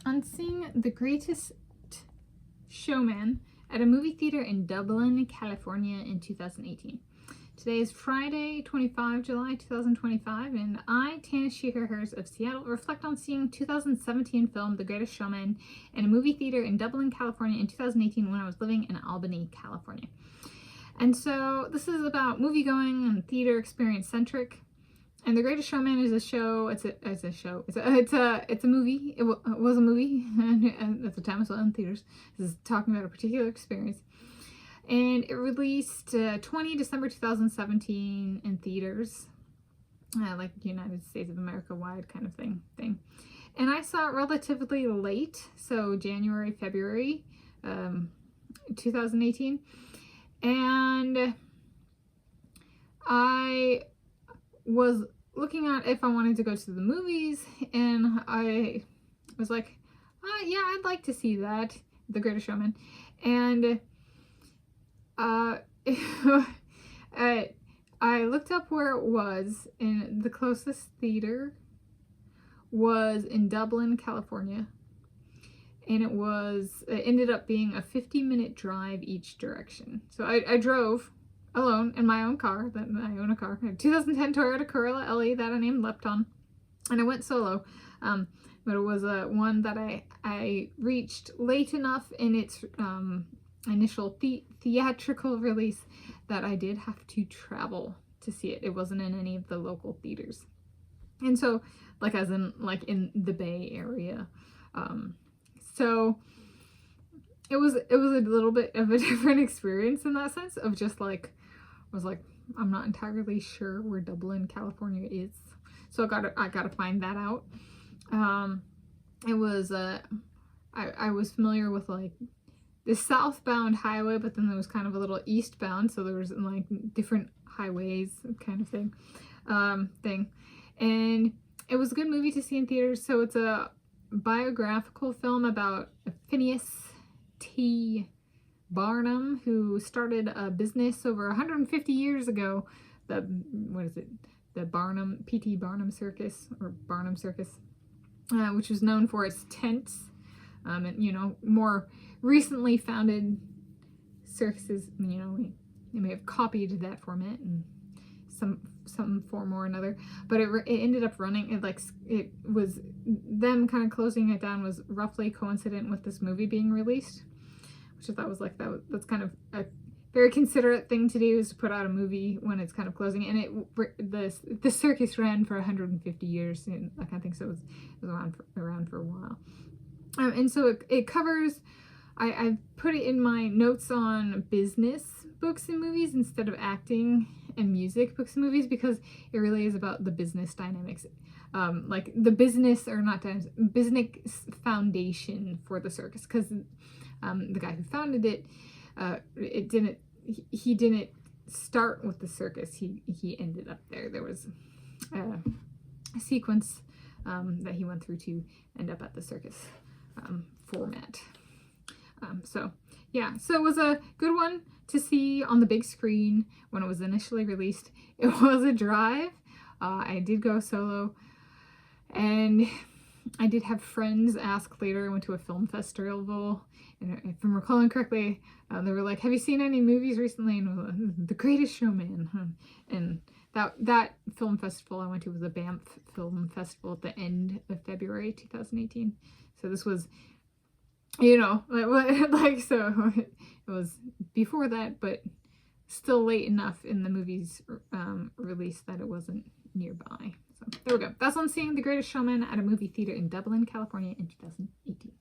on seeing The Greatest Showman at a movie theater in Dublin, California in 2018. Today is Friday, 25 July 2025, and I, Tanis Coralee of Seattle, reflect on seeing 2017 film The Greatest Showman in a movie theater in Dublin, California in 2018 when I was living in Albany, California. And so this is about movie going and theater experience centric. And The Greatest Showman is a show. It's a movie. It was a movie, and at the time it was in theaters. This is talking about a particular experience, and it released 20 December 2017 in theaters, like United States of America wide kind of thing. And I saw it relatively late, so January, February, 2018, and I was looking at if I wanted to go to the movies, and I was like, yeah, I'd like to see that, The Greatest Showman. And I looked up where it was, and the closest theater was in Dublin, California, and it ended up being a 50-minute drive each direction. So I drove alone in my own car. I own a car. I had a 2010 Toyota Corolla LE that I named Lepton, and I went solo. But it was one that I reached late enough in its initial theatrical release that I did have to travel to see it. It wasn't in any of the local theaters, and so as in the Bay Area. So it was a little bit of a different experience in that sense of just I was like, I'm not entirely sure where Dublin, California is, so I gotta find that out. It was I was familiar with the southbound highway, but then there was kind of a little eastbound, so there was different highways kind of thing. And it was a good movie to see in theaters. So it's a biographical film about Phineas T. Barnum, who started a business over 150 years ago. The P.T. Barnum Circus, or Barnum Circus, which was known for its tents, and more recently founded circuses. They may have copied that format in some form or another, but it ended up running. It was them kind of closing it down was roughly coincident with this movie being released, which I thought was that's kind of a very considerate thing to do, is to put out a movie when it's kind of closing. And the circus ran for 150 years, and I kind of think so. It was around for a while, and so it covers. I put it in my notes on business books and movies instead of acting and music books and movies, because it really is about the business dynamics, the business, or not dynamics, business foundation for the circus, because the guy who founded it, he didn't start with the circus. He ended up there. There was a sequence that he went through to end up at the circus format. So it was a good one to see on the big screen when it was initially released. It was a drive. I did go solo, and I did have friends ask later. I went to a film festival, and if I'm recalling correctly, they were like, "Have you seen any movies recently?" And I was like, The Greatest Showman. And that film festival I went to was the Banff Film Festival at the end of February 2018. So this was, so it was before that, but still late enough in the movie's release that it wasn't nearby. So there we go. That's on seeing The Greatest Showman at a movie theater in Dublin, California in 2018.